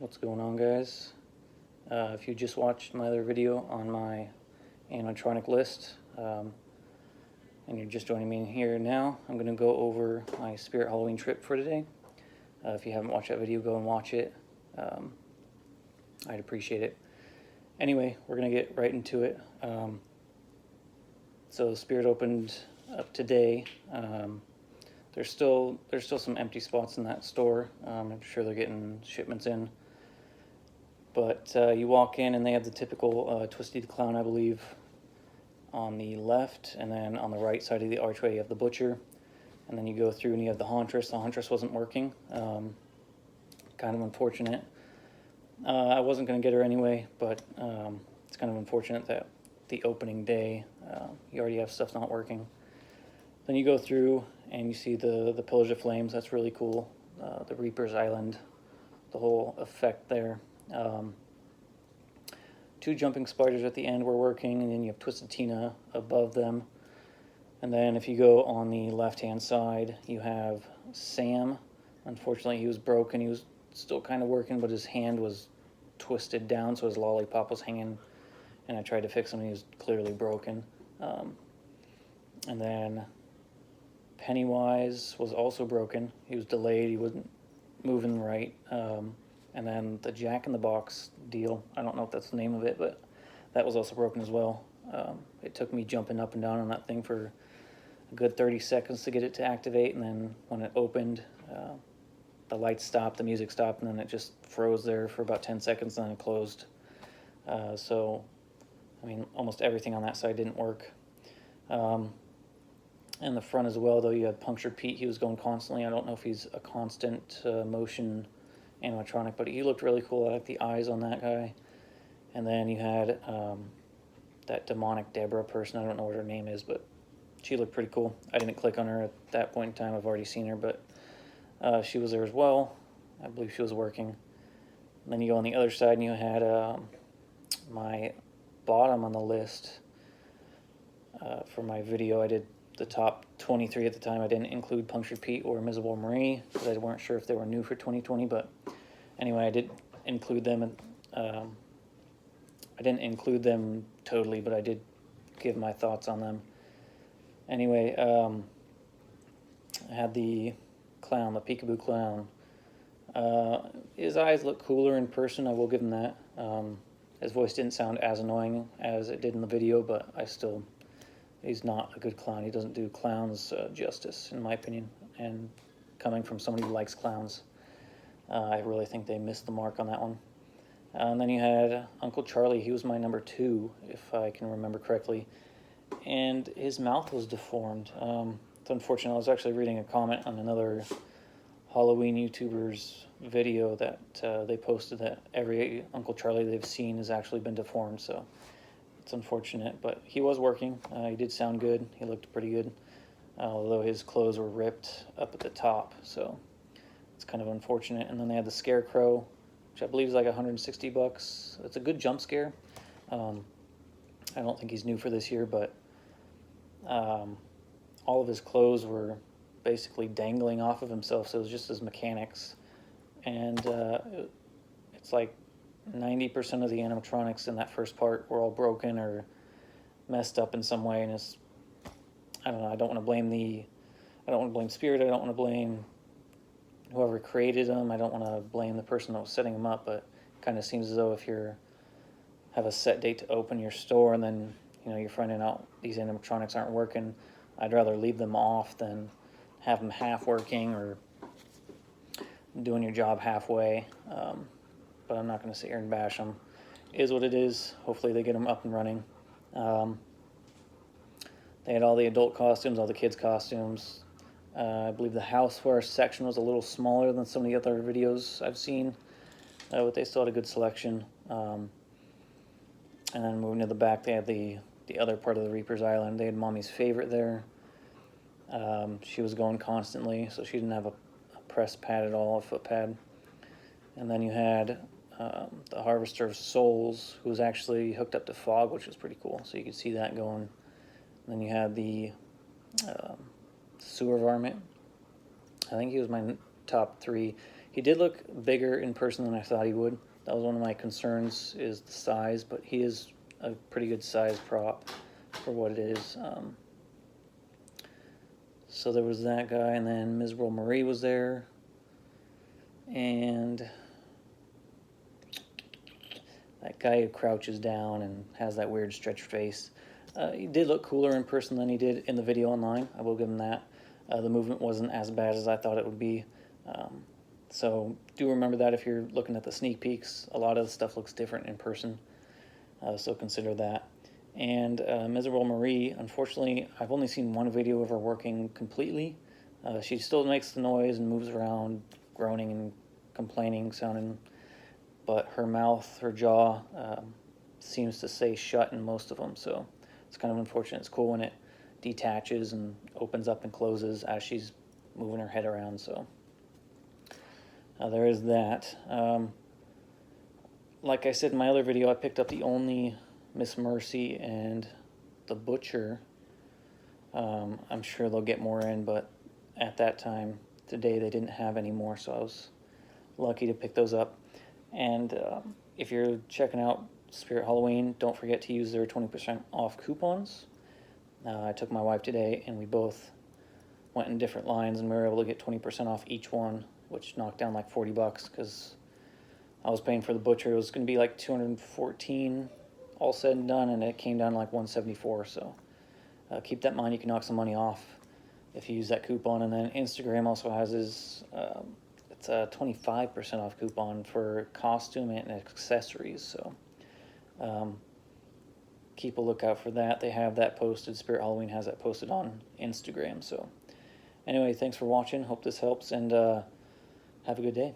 What's going on, guys? If you just watched my other video on my animatronic list, and you're just joining me here now, I'm going to go over my Spirit Halloween trip for today. If you haven't watched that video, go and watch it. I'd appreciate it. Anyway, we're going to get right into it. So Spirit opened up today. There's still some empty spots in that store. I'm sure they're getting shipments in. But you walk in and they have the typical Twisty the Clown, I believe, on the left, and then on the right side of the archway you have the Butcher, and then you go through and you have the Hauntress. The Hauntress wasn't working, kind of unfortunate. I wasn't going to get her anyway, but it's kind of unfortunate that the opening day you already have stuff not working. Then you go through and you see the Pillars of Flames. That's really cool. The Reaper's Island, the whole effect there. Two jumping spiders at the end were working, and then you have Twisted Tina above them. And then if you go on the left-hand side, you have Sam. Unfortunately, he was broken. He was still kind of working, but his hand was twisted down, so his lollipop was hanging. And I tried to fix him, and he was clearly broken. And then Pennywise was also broken. He was delayed. He wasn't moving right. And then the Jack in the Box deal, I don't know if that's the name of it, but that was also broken as well. It took me jumping up and down on that thing for a good 30 seconds to get it to activate, and then when it opened, the lights stopped, the music stopped, and then it just froze there for about 10 seconds, and then it closed. So, I mean, almost everything on that side didn't work. And the front as well, though, you had Punctured Pete. He was going constantly. I don't know if he's a constant motion animatronic, but he looked really cool. I like the eyes on that guy. And then you had that demonic Deborah person. I don't know what her name is, but she looked pretty cool. I didn't click on her at that point in time. I've already seen her, but she was there as well. I believe she was working. And then you go on the other side and you had my bottom on the list for my video. I did the top 23 at the time. I didn't include Punctured Pete or Miserable Marie because I weren't sure if they were new for 2020, but anyway, I did include them. I didn't include them totally, but I did give my thoughts on them. Anyway, I had the clown, the Peekaboo Clown. His eyes look cooler in person, I will give him that. His voice didn't sound as annoying as it did in the video, but he's not a good clown. He doesn't do clowns justice, in my opinion. And coming from somebody who likes clowns, I really think they missed the mark on that one. And then you had Uncle Charlie. He was my number 2, if I can remember correctly. And his mouth was deformed. It's unfortunate. I was actually reading a comment on another Halloween YouTuber's video that they posted that every Uncle Charlie they've seen has actually been deformed, so it's unfortunate, but he was working. He did sound good. He looked pretty good, although his clothes were ripped up at the top, so it's kind of unfortunate. And then they had the Scarecrow, which I believe is like $160. It's a good jump scare. I don't think he's new for this year, but all of his clothes were basically dangling off of himself, so it was just his mechanics. And it's like 90% of the animatronics in that first part were all broken or messed up in some way, and it's, I don't know, I don't want to blame Spirit, I don't want to blame whoever created them, I don't want to blame the person that was setting them up, but it kind of seems as though if you have a set date to open your store and then you're finding out these animatronics aren't working, I'd rather leave them off than have them half working or doing your job halfway. But I'm not going to sit here and bash them. It is what it is. Hopefully they get them up and running. They had all the adult costumes, all the kids' costumes. I believe the Houseware section was a little smaller than some of the other videos I've seen, but they still had a good selection. And then moving to the back, they had the other part of the Reaper's Island. They had Mommy's Favorite there. She was going constantly, so she didn't have a press pad at all, a foot pad. And then you had the Harvester of Souls, who was actually hooked up to fog, which was pretty cool, so you could see that going. And then you had the Sewer Varmint. I think he was my top 3. He did look bigger in person than I thought he would. That was one of my concerns, is the size, but he is a pretty good size prop for what it is. So there was that guy, and then Miserable Marie was there, and that guy who crouches down and has that weird stretched face. He did look cooler in person than he did in the video online. I will give him that. The movement wasn't as bad as I thought it would be. So do remember that if you're looking at the sneak peeks. A lot of the stuff looks different in person. So consider that. And Miserable Marie, unfortunately, I've only seen one video of her working completely. She still makes the noise and moves around, groaning and complaining, sounding, but her mouth, her jaw, seems to stay shut in most of them, so it's kind of unfortunate. It's cool when it detaches and opens up and closes as she's moving her head around, so there is that. Like I said in my other video, I picked up the only Miss Mercy and the Butcher. I'm sure they'll get more in, but at that time, today, they didn't have any more, so I was lucky to pick those up. And if you're checking out Spirit Halloween, don't forget to use their 20% off coupons. I took my wife today, and we both went in different lines, and we were able to get 20% off each one, which knocked down like $40, because I was paying for the Butcher. It was going to be like $214 all said and done, and it came down like $174. So keep that in mind. You can knock some money off if you use that coupon. And then Instagram also has his it's a 25% off coupon for costume and accessories. So keep a lookout for that. They have that posted. Spirit Halloween has that posted on Instagram. So anyway, thanks for watching. Hope this helps, and have a good day.